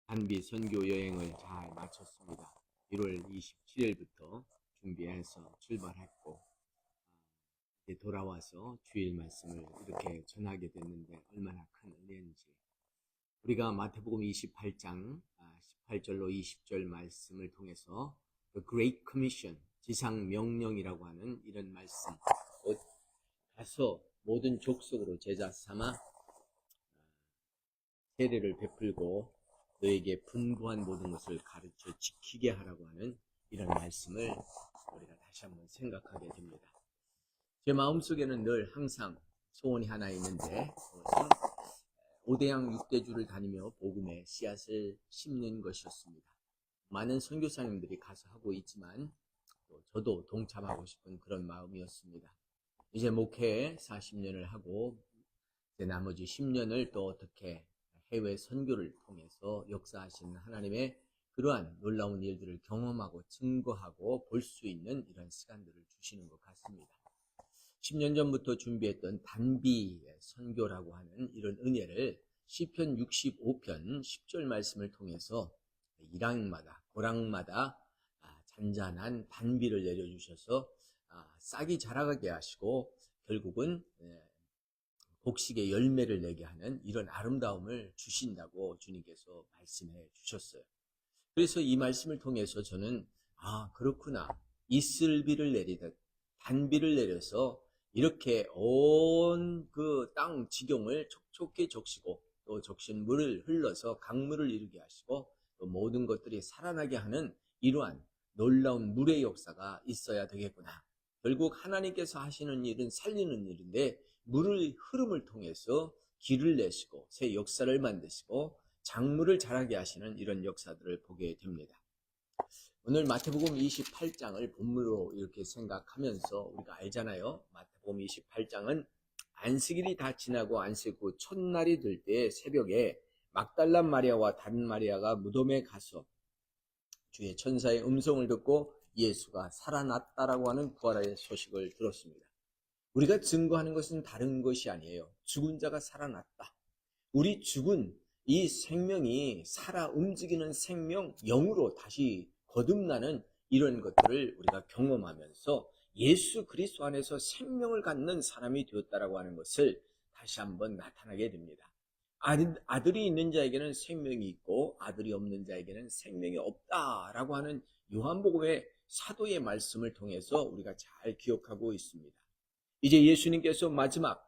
단비 선교 여행을 잘 마쳤습니다. 1월 27일부터 준비해서 출발했고 이제 돌아와서 주일 말씀을 이렇게 전하게 됐는데 얼마나 큰 은혜인지. 우리가 마태복음 28장 18절로 20절 말씀을 통해서 The Great Commission, 지상 명령이라고 하는 이런 말씀, 곧 가서 모든 족속으로 제자 삼아 세례를 베풀고 너에게 분부한 모든 것을 가르쳐 지키게 하라고 하는 이런 말씀을 우리가 다시 한번 생각하게 됩니다. 제 마음속에는 늘 항상 소원이 하나 있는데, 그것은 5대양 6대주를 다니며 복음의 씨앗을 심는 것이었습니다. 많은 선교사님들이 가서 하고 있지만 또 저도 동참하고 싶은 그런 마음이었습니다. 이제 목회 40년을 하고 이제 나머지 10년을 또 어떻게 해외 선교를 통해서 역사하시는 하나님의 그러한 놀라운 일들을 경험하고 증거하고 볼 수 있는 이런 시간들을 주시는 것 같습니다. 10년 전부터 준비했던 단비 선교라고 하는 이런 은혜를 시편 65편 10절 말씀을 통해서 일항마다 고랑마다 잔잔한 단비를 내려주셔서 싹이 자라게 하시고 결국은 곡식의 열매를 내게 하는 이런 아름다움을 주신다고 주님께서 말씀해 주셨어요. 그래서 이 말씀을 통해서 저는 그렇구나, 이슬비를 내리듯 단비를 내려서 이렇게 온 그 땅 지경을 촉촉히 적시고 또 적신 물을 흘러서 강물을 이루게 하시고 또 모든 것들이 살아나게 하는 이러한 놀라운 물의 역사가 있어야 되겠구나. 결국 하나님께서 하시는 일은 살리는 일인데 물의 흐름을 통해서 길을 내시고 새 역사를 만드시고 작물을 자라게 하시는 이런 역사들을 보게 됩니다. 오늘 마태복음 28장을 본문으로 이렇게 생각하면서 우리가 알잖아요. 마태복음 28장은 안식일이 다 지나고 안식 후 첫날이 될 때 새벽에 막달라 마리아와 다른 마리아가 무덤에 가서 주의 천사의 음성을 듣고 예수가 살아났다라고 하는 부활의 소식을 들었습니다. 우리가 증거하는 것은 다른 것이 아니에요. 죽은 자가 살아났다. 우리 죽은 이 생명이 살아 움직이는 생명, 영으로 다시 거듭나는 이런 것들을 우리가 경험하면서 예수 그리스도 안에서 생명을 갖는 사람이 되었다라고 하는 것을 다시 한번 나타나게 됩니다. 아들이 있는 자에게는 생명이 있고 아들이 없는 자에게는 생명이 없다라고 하는 요한복음의 사도의 말씀을 통해서 우리가 잘 기억하고 있습니다. 이제 예수님께서 마지막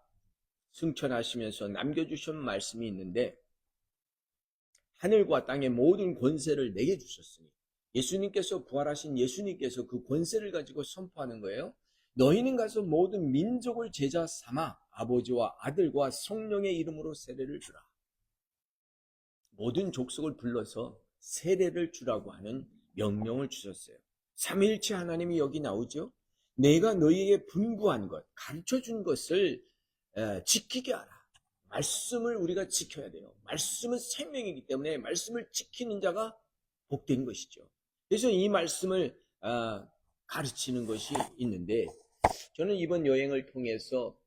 승천하시면서 남겨주신 말씀이 있는데, 하늘과 땅의 모든 권세를 내게 주셨으니, 예수님께서 부활하신 예수님께서 그 권세를 가지고 선포하는 거예요. 너희는 가서 모든 민족을 제자 삼아 아버지와 아들과 성령의 이름으로 세례를 주라. 모든 족속을 불러서 세례를 주라고 하는 명령을 주셨어요. 삼위일체 하나님이 여기 나오죠. 내가 너희에게 분부한 것, 가르쳐준 것을 지키게 하라. 말씀을 우리가 지켜야 돼요. 말씀은 생명이기 때문에 말씀을 지키는 자가 복된 것이죠. 그래서 이 말씀을 가르치는 것이 있는데, 저는 이번 여행을 통해서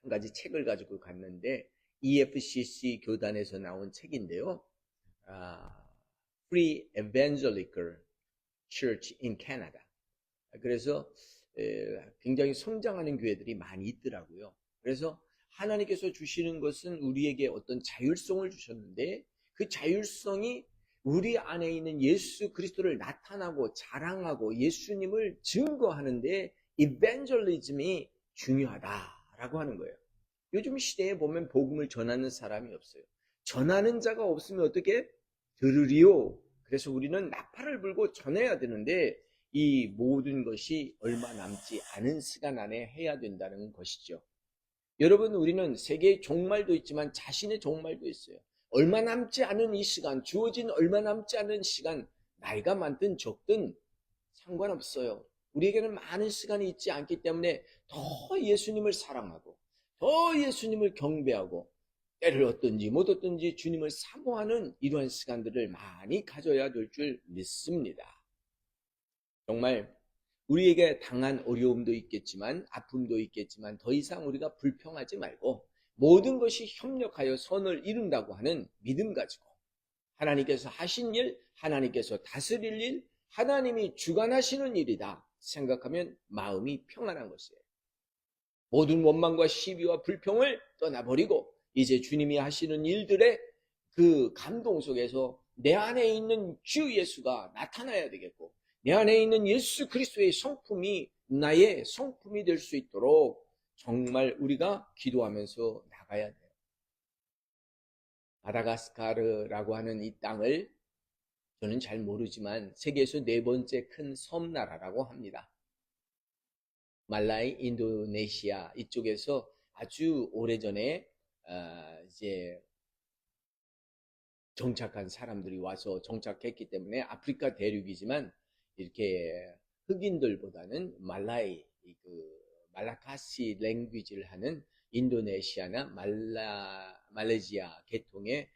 한 가지 책을 가지고 갔는데 EFCC 교단에서 나온 책인데요. Free Evangelical Church in Canada. 그래서 굉장히 성장하는 교회들이 많이 있더라고요. 그래서 하나님께서 주시는 것은 우리에게 어떤 자율성을 주셨는데, 그 자율성이 우리 안에 있는 예수 그리스도를 나타나고 자랑하고 예수님을 증거하는데 이벤젤리즘이 중요하다라고 하는 거예요. 요즘 시대에 보면 복음을 전하는 사람이 없어요. 전하는 자가 없으면 어떻게 들으리요? 그래서 우리는 나팔을 불고 전해야 되는데 이 모든 것이 얼마 남지 않은 시간 안에 해야 된다는 것이죠. 여러분, 우리는 세계의 종말도 있지만 자신의 종말도 있어요. 얼마 남지 않은 이 시간, 주어진 얼마 남지 않은 시간, 나이가 많든 적든 상관없어요. 우리에게는 많은 시간이 있지 않기 때문에 더 예수님을 사랑하고 더 예수님을 경배하고 때를 얻든지 못 얻든지 주님을 사모하는 이러한 시간들을 많이 가져야 될 줄 믿습니다. 정말 우리에게 당한 어려움도 있겠지만 아픔도 있겠지만 더 이상 우리가 불평하지 말고 모든 것이 협력하여 선을 이룬다고 하는 믿음 가지고 하나님께서 하신 일, 하나님께서 다스릴 일, 하나님이 주관하시는 일이다 생각하면 마음이 평안한 것이에요. 모든 원망과 시비와 불평을 떠나버리고 이제 주님이 하시는 일들의 그 감동 속에서 내 안에 있는 주 예수가 나타나야 되겠고, 내 안에 있는 예수 그리스도의 성품이 나의 성품이 될 수 있도록 정말 우리가 기도하면서 나가야 돼요. 마다가스카르라고 하는 이 땅을 저는 잘 모르지만 세계에서 네 번째 큰 섬나라라고 합니다. 말라이, 인도네시아 이쪽에서 아주 오래전에 이제 정착한 사람들이 와서 정착했기 때문에 아프리카 대륙이지만 이렇게 흑인들보다는 말라이, 말라카시 랭귀지를 하는 인도네시아나 말레이시아 계통의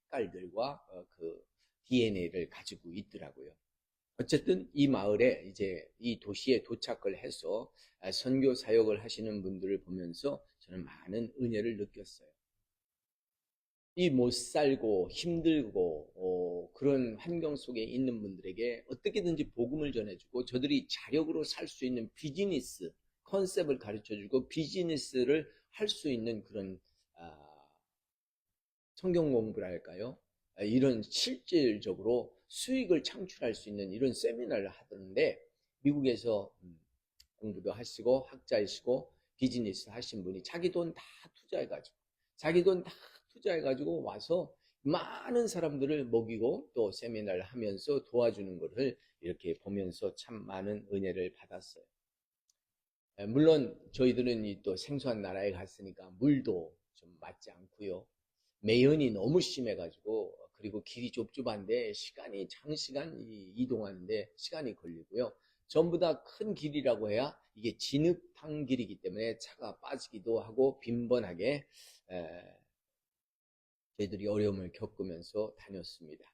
색깔들과 그 DNA를 가지고 있더라고요. 어쨌든 이 마을에 이제 이 도시에 도착을 해서 선교 사역을 하시는 분들을 보면서 저는 많은 은혜를 느꼈어요. 이 못 살고 힘들고 그런 환경 속에 있는 분들에게 어떻게든지 복음을 전해주고 저들이 자력으로 살 수 있는 비즈니스 컨셉을 가르쳐주고 비즈니스를 할 수 있는 그런 성경 공부랄까요? 이런 실질적으로 수익을 창출할 수 있는 이런 세미나를 하던데 미국에서 공부도 하시고 학자이시고 비즈니스 하신 분이 자기 돈 다 투자해가지고 와서 많은 사람들을 먹이고 또 세미나를 하면서 도와주는 것을 이렇게 보면서 참 많은 은혜를 받았어요. 물론 저희들은 또 생소한 나라에 갔으니까 물도 좀 맞지 않고요. 매연이 너무 심해가지고 그리고 길이 좁좁한데 장시간 이동하는데 시간이 걸리고요. 전부 다 큰 길이라고 해야 이게 진흙탕 길이기 때문에 차가 빠지기도 하고 빈번하게 저희들이 어려움을 겪으면서 다녔습니다.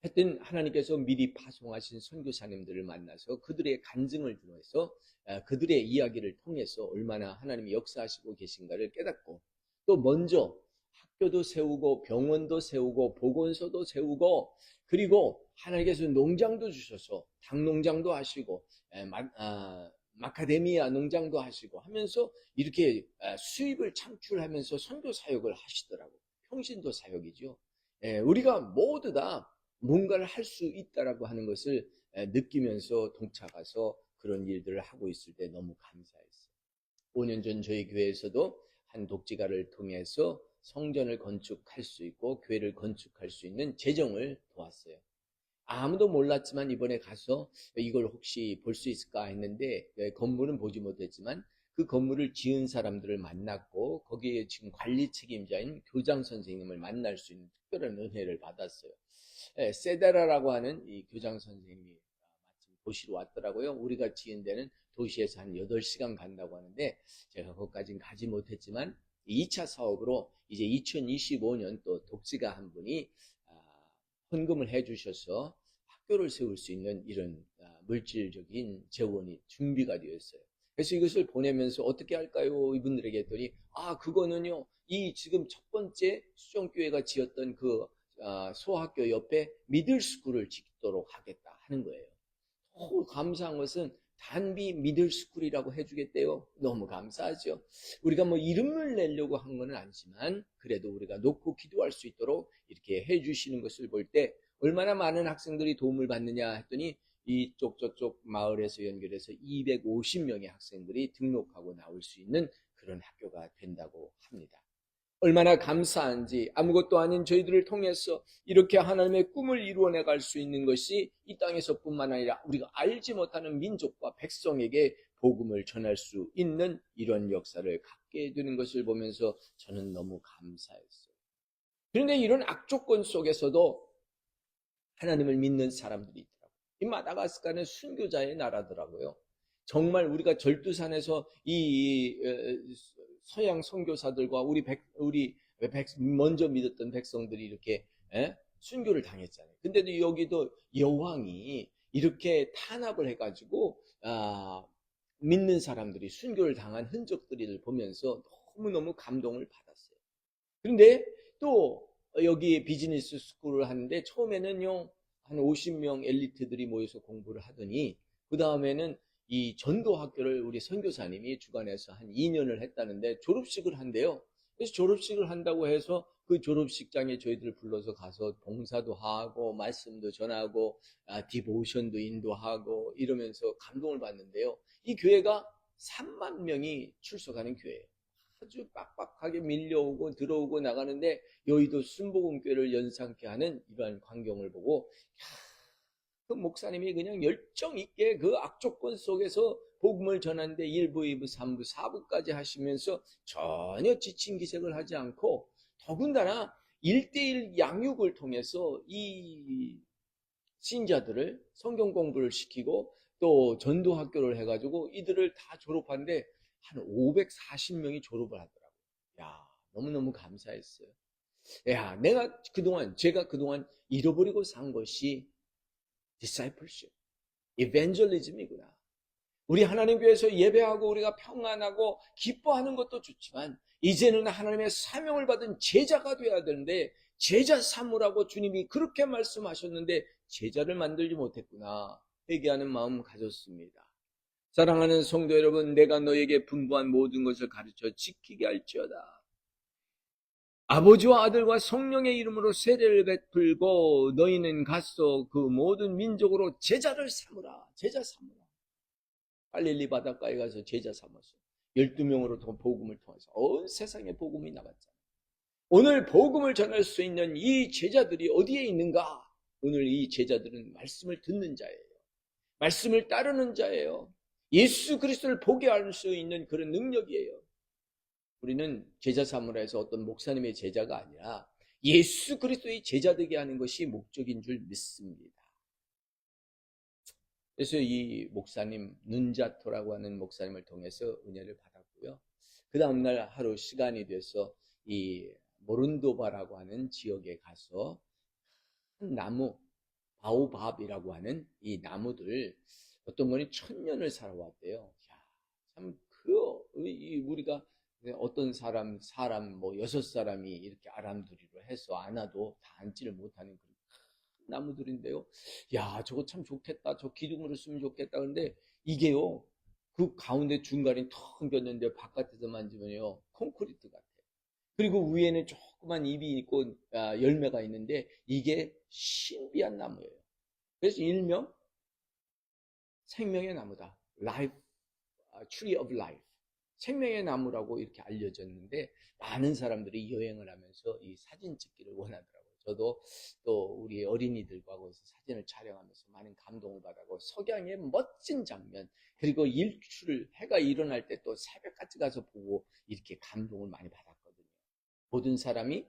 하여튼 하나님께서 미리 파송하신 선교사님들을 만나서 그들의 간증을 들어서 그들의 이야기를 통해서 얼마나 하나님이 역사하시고 계신가를 깨닫고 또 먼저 학교도 세우고 병원도 세우고 보건소도 세우고 그리고 하나님께서 농장도 주셔서 닭농장도 하시고 마카데미아 농장도 하시고 하면서 이렇게 수입을 창출하면서 선교 사역을 하시더라고요. 평신도 사역이죠. 우리가 모두 다 뭔가를 할 수 있다라고 하는 것을 느끼면서 동참해서 그런 일들을 하고 있을 때 너무 감사했어요. 5년 전 저희 교회에서도 한 독지가를 통해서 성전을 건축할 수 있고 교회를 건축할 수 있는 재정을 도왔어요. 아무도 몰랐지만 이번에 가서 이걸 혹시 볼 수 있을까 했는데 건물은 보지 못했지만 그 건물을 지은 사람들을 만났고 거기에 지금 관리 책임자인 교장 선생님을 만날 수 있는 특별한 은혜를 받았어요. 세데라라고 하는 이 교장 선생님이 마침 도시로 왔더라고요. 우리가 지은 데는 도시에서 한 8시간 간다고 하는데 제가 거기까지는 가지 못했지만 2차 사업으로 이제 2025년 또 독지가 한 분이 헌금을 해주셔서 학교를 세울 수 있는 이런 물질적인 재원이 준비가 되어 있어요. 그래서 이것을 보내면서 어떻게 할까요? 이분들에게 했더니 그거는요 이 지금 첫 번째 수정교회가 지었던 그 소학교 옆에 미들스쿨을 짓도록 하겠다 하는 거예요. 감사한 것은 단비 미들스쿨이라고 해주겠대요. 너무 감사하죠. 우리가 뭐 이름을 내려고 한 건 아니지만 그래도 우리가 놓고 기도할 수 있도록 이렇게 해주시는 것을 볼 때 얼마나 많은 학생들이 도움을 받느냐 했더니 이쪽 저쪽 마을에서 연결해서 250명의 학생들이 등록하고 나올 수 있는 그런 학교가 된다고 합니다. 얼마나 감사한지 아무것도 아닌 저희들을 통해서 이렇게 하나님의 꿈을 이루어내 갈 수 있는 것이 이 땅에서뿐만 아니라 우리가 알지 못하는 민족과 백성에게 복음을 전할 수 있는 이런 역사를 갖게 되는 것을 보면서 저는 너무 감사했어요. 그런데 이런 악조건 속에서도 하나님을 믿는 사람들이 있더라고요. 이 마다가스카르는 순교자의 나라더라고요. 정말 우리가 절두산에서 이 서양 선교사들과 우리 먼저 믿었던 백성들이 이렇게 순교를 당했잖아요. 근데도 여기도 여왕이 이렇게 탄압을 해가지고 믿는 사람들이 순교를 당한 흔적들을 보면서 너무너무 감동을 받았어요. 그런데 또 여기 비즈니스 스쿨을 하는데 처음에는요 한 50명 엘리트들이 모여서 공부를 하더니 그 다음에는 이 전도 학교를 우리 선교사님이 주관해서 한 2년을 했다는데 졸업식을 한대요. 그래서 졸업식을 한다고 해서 그 졸업식장에 저희들 불러서 가서 봉사도 하고 말씀도 전하고 디보션도 인도하고 이러면서 감동을 받는데요. 이 교회가 3만 명이 출석하는 교회예요. 아주 빡빡하게 밀려오고 들어오고 나가는데 여의도 순복음교회를 연상케 하는 이러한 광경을 보고 그 목사님이 그냥 열정 있게 그 악조건 속에서 복음을 전하는데 1부, 2부, 3부, 4부까지 하시면서 전혀 지친 기색을 하지 않고 더군다나 1대1 양육을 통해서 이 신자들을 성경 공부를 시키고 또 전도 학교를 해가지고 이들을 다 졸업하는데 한 540명이 졸업을 하더라고요. 야, 너무너무 감사했어요. 야, 제가 그동안 잃어버리고 산 것이 discipleship, evangelism이구나. 우리 하나님 교회에서 예배하고 우리가 평안하고 기뻐하는 것도 좋지만 이제는 하나님의 사명을 받은 제자가 되어야 되는데 제자 삼으라고 주님이 그렇게 말씀하셨는데 제자를 만들지 못했구나. 회개하는 마음 가졌습니다. 사랑하는 성도 여러분, 내가 너에게 분부한 모든 것을 가르쳐 지키게 할지어다. 아버지와 아들과 성령의 이름으로 세례를 베풀고 너희는 가서 그 모든 민족으로 제자를 삼으라. 제자 삼으라. 갈릴리 바닷가에 가서 제자 삼았어. 12명으로 복음을 통해서 온 세상에 복음이 나갔잖아. 오늘 복음을 전할 수 있는 이 제자들이 어디에 있는가? 오늘 이 제자들은 말씀을 듣는 자예요. 말씀을 따르는 자예요. 예수 그리스도를 보게 할 수 있는 그런 능력이에요. 우리는 제자 삼으라 해서 어떤 목사님의 제자가 아니라 예수 그리스도의 제자 되게 하는 것이 목적인 줄 믿습니다. 그래서 이 목사님 눈자토라고 하는 목사님을 통해서 은혜를 받았고요. 그 다음날 하루 시간이 돼서 이 모른도바라고 하는 지역에 가서 한 나무 바오밥이라고 하는 이 나무들 어떤 거는 1000년을 살아왔대요. 참 우리가 어떤 사람 뭐 6사람이 이렇게 아람두리로 해서 안아도 다 앉지를 못하는 그런 큰 나무들인데요. 야, 저거 참 좋겠다. 저 기둥으로 쓰면 좋겠다. 근데 이게요, 그 가운데 중간에 텅 겼는데 바깥에서 만지면요, 콘크리트 같아요. 그리고 위에는 조그만 잎이 있고 열매가 있는데 이게 신비한 나무예요. 그래서 일명 생명의 나무다. Life, Tree of Life. 생명의 나무라고 이렇게 알려졌는데 많은 사람들이 여행을 하면서 이 사진 찍기를 원하더라고요. 저도 또 우리 어린이들과 거기서 사진을 촬영하면서 많은 감동을 받았고 석양의 멋진 장면 그리고 해가 일어날 때 또 새벽같이 가서 보고 이렇게 감동을 많이 받았거든요. 모든 사람이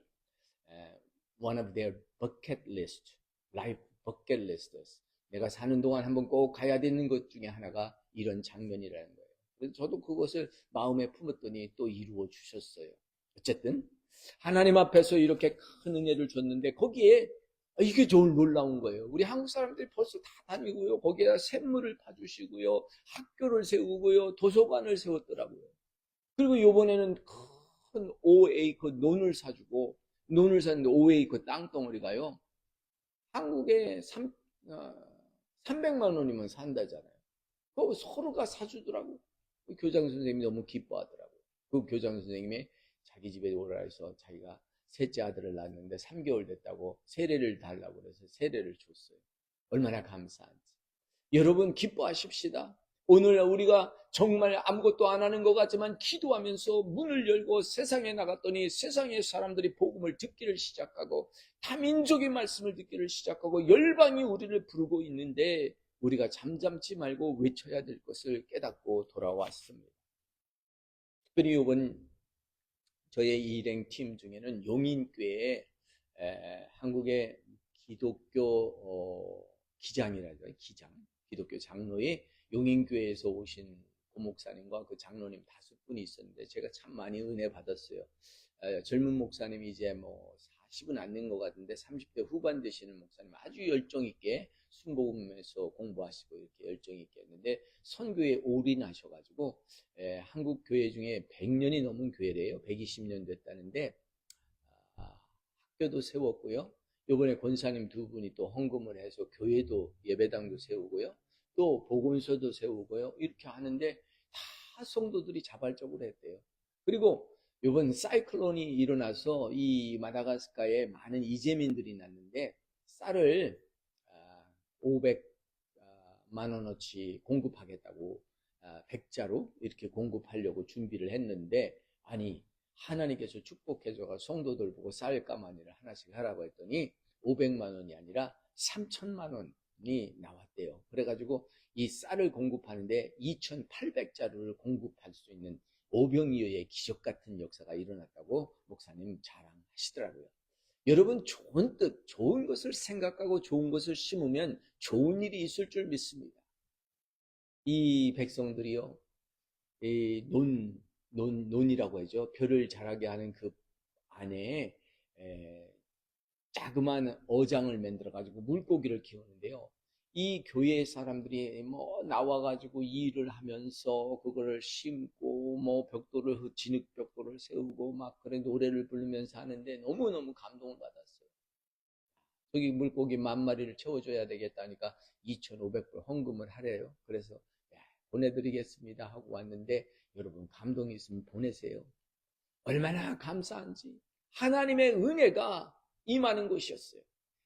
one of their bucket list, life bucket lists. 내가 사는 동안 한번 꼭 가야 되는 것 중에 하나가 이런 장면이라는 거예요. 그래서 저도 그것을 마음에 품었더니 또 이루어 주셨어요. 어쨌든 하나님 앞에서 이렇게 큰 은혜를 줬는데 거기에 이게 좀 놀라운 거예요. 우리 한국 사람들이 벌써 다 다니고요. 거기에 샘물을 파주시고요. 학교를 세우고요. 도서관을 세웠더라고요. 그리고 이번에는 큰 5에이커 논을 사주고 논을 샀는데 5에이커 땅덩어리가요. 한국에 300만 원이면 산다잖아요. 그거 서로가 사주더라고요. 그 교장 선생님이 너무 기뻐하더라고요. 그 교장 선생님이 자기 집에 오라 해서 자기가 셋째 아들을 낳았는데 3개월 됐다고 세례를 달라고 그래서 세례를 줬어요. 얼마나 감사한지. 여러분 기뻐하십시다. 오늘 우리가 정말 아무것도 안 하는 것 같지만 기도하면서 문을 열고 세상에 나갔더니 세상의 사람들이 복음을 듣기를 시작하고 다민족의 말씀을 듣기를 시작하고 열방이 우리를 부르고 있는데 우리가 잠잠치 말고 외쳐야 될 것을 깨닫고 돌아왔습니다. 특별히 이번 저의 일행팀 중에는 용인교회에 한국의 기독교 기장이라죠. 기독교 장로의 용인교회에서 오신 고목사님과 그 장로님 5분이 있었는데 제가 참 많이 은혜 받았어요. 젊은 목사님이 이제 뭐 40은 안 된 것 같은데 30대 후반 되시는 목사님 아주 열정 있게 순복음에서 공부하시고 이렇게 열정 있게 했는데 선교에 올인하셔가지고 한국 교회 중에 100년이 넘은 교회래요. 120년 됐다는데 학교도 세웠고요. 이번에 권사님 두 분이 또 헌금을 해서 교회도 예배당도 세우고요. 또 보건소도 세우고요. 이렇게 하는데 다 성도들이 자발적으로 했대요. 그리고 이번 사이클론이 일어나서 이 마다가스카르에 많은 이재민들이 났는데 쌀을 500만 원어치 공급하겠다고 100자로 이렇게 공급하려고 준비를 했는데, 아니 하나님께서 축복해줘가 성도들 보고 쌀 가마니를 하나씩 하라고 했더니 500만 원이 아니라 3천만 원이 나왔대요. 그래가지고 이 쌀을 공급하는데 2,800자루를 공급할 수 있는 오병이어의 기적 같은 역사가 일어났다고 목사님 자랑하시더라고요. 여러분, 좋은 뜻, 좋은 것을 생각하고 좋은 것을 심으면 좋은 일이 있을 줄 믿습니다. 이 백성들이요, 이 논이라고 하죠. 벼를 자라게 하는 그 안에 자그마한 어장을 만들어 가지고 물고기를 키우는데요. 이 교회 사람들이 뭐 나와가지고 일을 하면서 그거를 심고 뭐 벽돌을 진흙 벽돌을 세우고 막 그래 노래를 부르면서 하는데 너무너무 감동을 받았어요. 저기 물고기 10,000마리를 채워줘야 되겠다니까 2,500불 헌금을 하래요. 그래서 보내드리겠습니다 하고 왔는데, 여러분 감동이 있으면 보내세요. 얼마나 감사한지. 하나님의 은혜가 임하는 곳이었어요.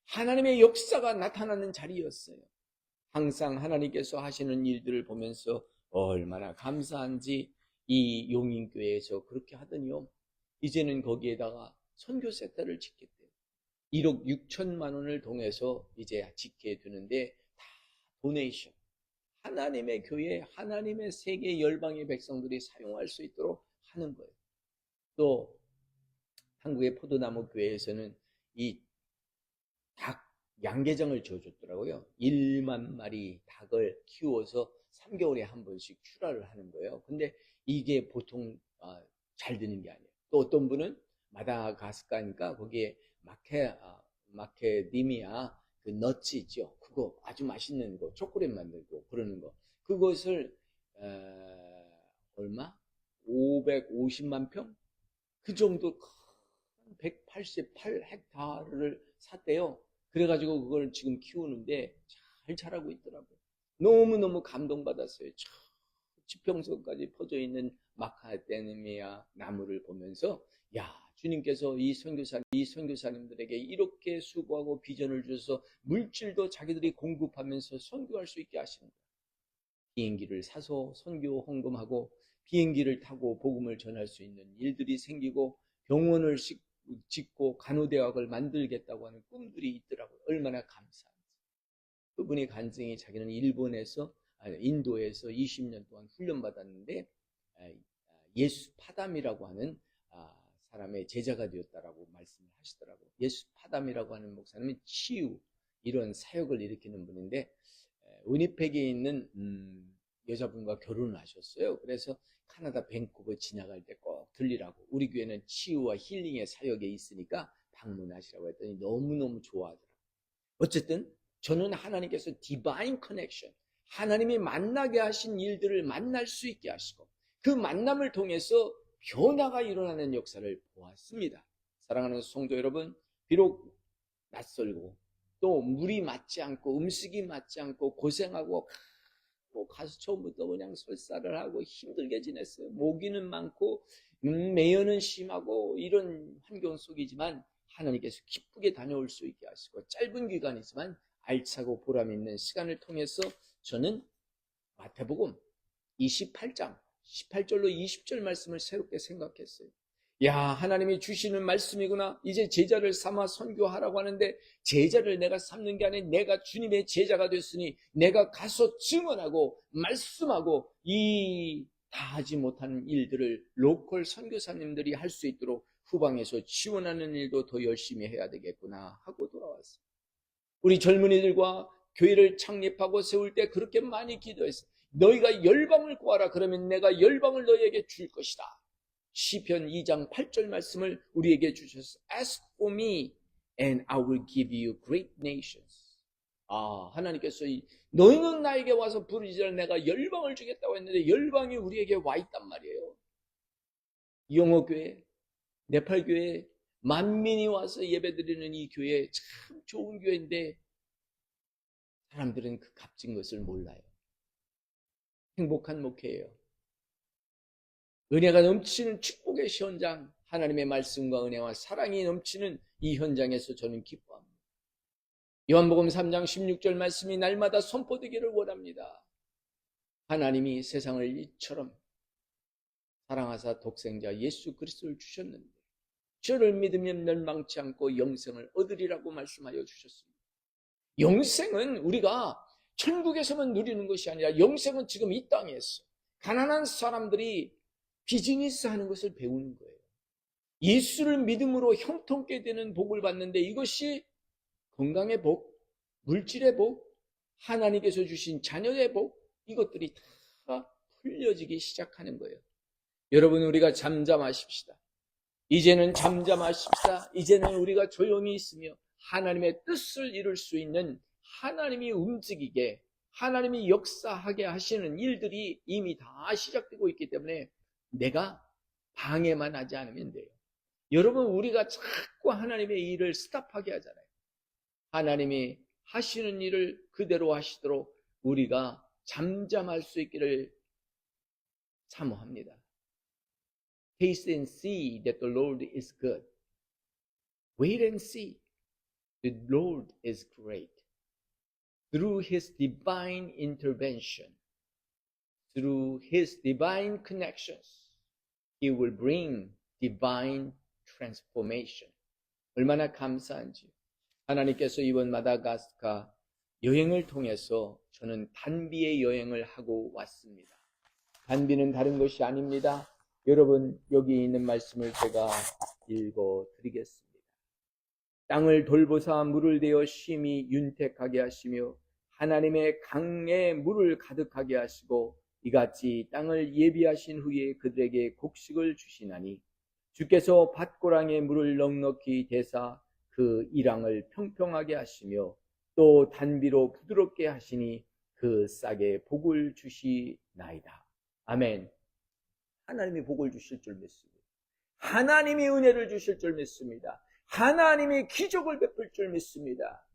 하나님의 역사가 나타나는 자리였어요. 항상 하나님께서 하시는 일들을 보면서 얼마나 감사한지 이 용인교회에서 그렇게 하더니요, 이제는 거기에다가 선교센터를 짓겠대요. 1억 6천만 원을 통해서 이제 짓게 되는데 다 도네이션. 하나님의 교회, 하나님의 세계 열방의 백성들이 사용할 수 있도록 하는 거예요. 또 한국의 포도나무 교회에서는 이 닭 양계장을 지어줬더라고요. 1만 마리 닭을 키워서 3개월에 한 번씩 출하를 하는 거예요. 근데 이게 보통 잘 되는 게 아니에요. 또 어떤 분은 마다가스카르니까 거기에 마케디미아 그 넛츠 있죠. 그거 아주 맛있는 거, 초콜릿 만들고 그러는 거. 그것을 얼마? 550만 평? 그 정도 188헥타르를 샀대요. 그래가지고 그걸 지금 키우는데 잘 자라고 있더라고요. 너무너무 감동받았어요. 지평선까지 퍼져 있는 마카데미아 나무를 보면서, 야, 주님께서 이 선교사님들에게 이렇게 수고하고 비전을 주셔서 물질도 자기들이 공급하면서 선교할 수 있게 하십니다. 비행기를 사서 선교 헌금하고 비행기를 타고 복음을 전할 수 있는 일들이 생기고 병원을 짓고 간호대학을 만들겠다고 하는 꿈들이 있더라고요. 얼마나 감사한지. 그분이 간증이 자기는 인도에서 20년 동안 훈련받았는데 예수 파담이라고 하는 사람의 제자가 되었다라고 말씀을 하시더라고요. 예수 파담이라고 하는 목사님은 치유 이런 사역을 일으키는 분인데 위니펙에 있는 여자분과 결혼을 하셨어요. 그래서 캐나다 밴쿠버 지나갈 때 꼭 들리라고, 우리 교회는 치유와 힐링의 사역에 있으니까 방문하시라고 했더니 너무너무 좋아하더라고요. 어쨌든 저는 하나님께서 디바인 커넥션, 하나님이 만나게 하신 일들을 만날 수 있게 하시고 그 만남을 통해서 변화가 일어나는 역사를 보았습니다. 사랑하는 성도 여러분, 비록 낯설고 또 물이 맞지 않고 음식이 맞지 않고 고생하고 가서 처음부터 그냥 설사를 하고 힘들게 지냈어요. 모기는 많고 매연은 심하고 이런 환경 속이지만 하나님께서 기쁘게 다녀올 수 있게 하시고 짧은 기간이지만 알차고 보람 있는 시간을 통해서 저는 마태복음 28장 18절로 20절 말씀을 새롭게 생각했어요. 야, 하나님이 주시는 말씀이구나. 이제 제자를 삼아 선교하라고 하는데 제자를 내가 삼는 게 아니라 내가 주님의 제자가 됐으니 내가 가서 증언하고 말씀하고 이 다 하지 못하는 일들을 로컬 선교사님들이 할 수 있도록 후방에서 지원하는 일도 더 열심히 해야 되겠구나 하고 돌아왔어요. 우리 젊은이들과 교회를 창립하고 세울 때 그렇게 많이 기도했어요. 너희가 열방을 구하라. 그러면 내가 열방을 너희에게 줄 것이다. 시편 2장 8절 말씀을 우리에게 주셔서 Ask for me and I will give you great nations. 하나님께서 너희는 나에게 와서 부르짖으라. 내가 열방을 주겠다고 했는데 열방이 우리에게 와 있단 말이에요. 영어교회, 네팔교회, 만민이 와서 예배드리는 이 교회 참 좋은 교회인데 사람들은 그 값진 것을 몰라요. 행복한 목회예요. 은혜가 넘치는 축복의 현장, 하나님의 말씀과 은혜와 사랑이 넘치는 이 현장에서 저는 기뻐합니다. 요한복음 3장 16절 말씀이 날마다 선포되기를 원합니다. 하나님이 세상을 이처럼 사랑하사 독생자 예수 그리스도를 주셨는데 저를 믿으면 멸망치 않고 영생을 얻으리라고 말씀하여 주셨습니다. 영생은 우리가 천국에서만 누리는 것이 아니라 영생은 지금 이 땅에서 가난한 사람들이 비즈니스 하는 것을 배우는 거예요. 예수를 믿음으로 형통케 되는 복을 받는데 이것이 건강의 복, 물질의 복, 하나님께서 주신 자녀의 복, 이것들이 다 풀려지기 시작하는 거예요. 여러분, 우리가 잠잠하십시다. 이제는 잠잠하십시다. 이제는 우리가 조용히 있으며 하나님의 뜻을 이룰 수 있는, 하나님이 움직이게, 하나님이 역사하게 하시는 일들이 이미 다 시작되고 있기 때문에 내가 방해만 하지 않으면 돼요. 여러분, 우리가 자꾸 하나님의 일을 스탑하게 하잖아요. 하나님이 하시는 일을 그대로 하시도록 우리가 잠잠할 수 있기를 사모합니다. Taste and see that the Lord is good. Wait and see. The Lord is great. Through His divine intervention, through His divine connections, He will bring divine transformation. 얼마나 감사한지. 하나님께서 이번 마다가스카 여행을 통해서 저는 단비의 여행을 하고 왔습니다. 단비는 다른 것이 아닙니다. 여러분, 여기 있는 말씀을 제가 읽어드리겠습니다. 땅을 돌보사 물을 대어 심히 윤택하게 하시며 하나님의 강에 물을 가득하게 하시고 이같이 땅을 예비하신 후에 그들에게 곡식을 주시나니 주께서 밭고랑에 물을 넉넉히 대사 그 이랑을 평평하게 하시며 또 단비로 부드럽게 하시니 그 싹에 복을 주시나이다. 아멘. 하나님이 복을 주실 줄 믿습니다. 하나님이 은혜를 주실 줄 믿습니다. 하나님이 기적을 베풀 줄 믿습니다.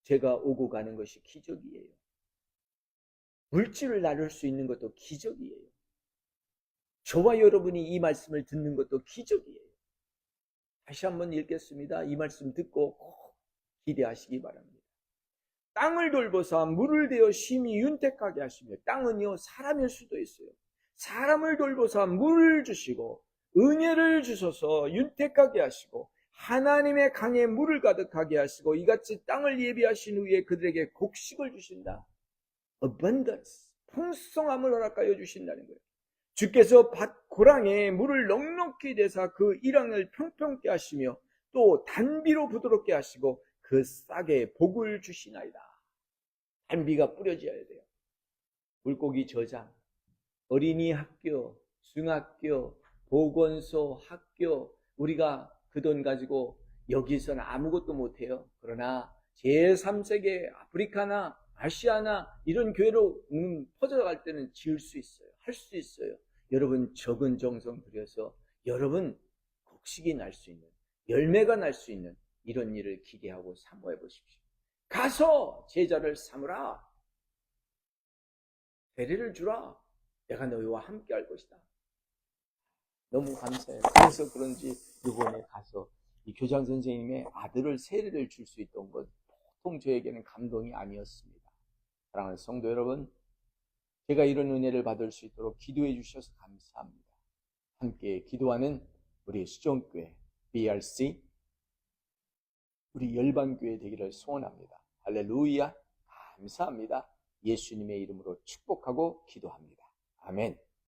제가 오고 가는 것이 기적이에요. 물질을 나눌 수 있는 것도 기적이에요. 저와 여러분이 이 말씀을 듣는 것도 기적이에요. 다시 한번 읽겠습니다. 이 말씀 듣고 꼭 기대하시기 바랍니다. 땅을 돌보사 물을 대어 심히 윤택하게 하시며, 땅은요 사람일 수도 있어요. 사람을 돌보사 물을 주시고 은혜를 주셔서 윤택하게 하시고 하나님의 강에 물을 가득하게 하시고 이같이 땅을 예비하신 후에 그들에게 곡식을 주신다. abundance, 풍성함을 허락하여 주신다는 거예요. 주께서 밭 고랑에 물을 넉넉히 대사 그 이랑을 평평케 하시며 또 단비로 부드럽게 하시고 그 싹에 복을 주시나이다. 단비가 뿌려져야 돼요. 물고기 저장, 어린이 학교, 중학교, 보건소, 학교, 우리가 그 돈 가지고 여기서는 아무것도 못해요. 그러나 제3세계 아프리카나 아시아나 이런 교회로 퍼져갈 때는 지을 수 있어요. 할 수 있어요. 여러분 적은 정성 들여서 여러분 곡식이 날 수 있는, 열매가 날 수 있는 이런 일을 기대하고 사모해 보십시오. 가서 제자를 삼으라. 세례를 주라. 내가 너희와 함께 할 것이다. 너무 감사해요. 그래서 그런지 이번에 가서 이 교장 선생님의 아들을 세례를 줄 수 있던 것 보통 저에게는 감동이 아니었습니다. 사랑하는 성도 여러분, 제가 이런 은혜를 받을 수 있도록 기도해 주셔서 감사합니다. 함께 기도하는 우리 수종교회 BRC 우리 열방교회 되기를 소원합니다. 할렐루야. 감사합니다. 예수님의 이름으로 축복하고 기도합니다. 아멘.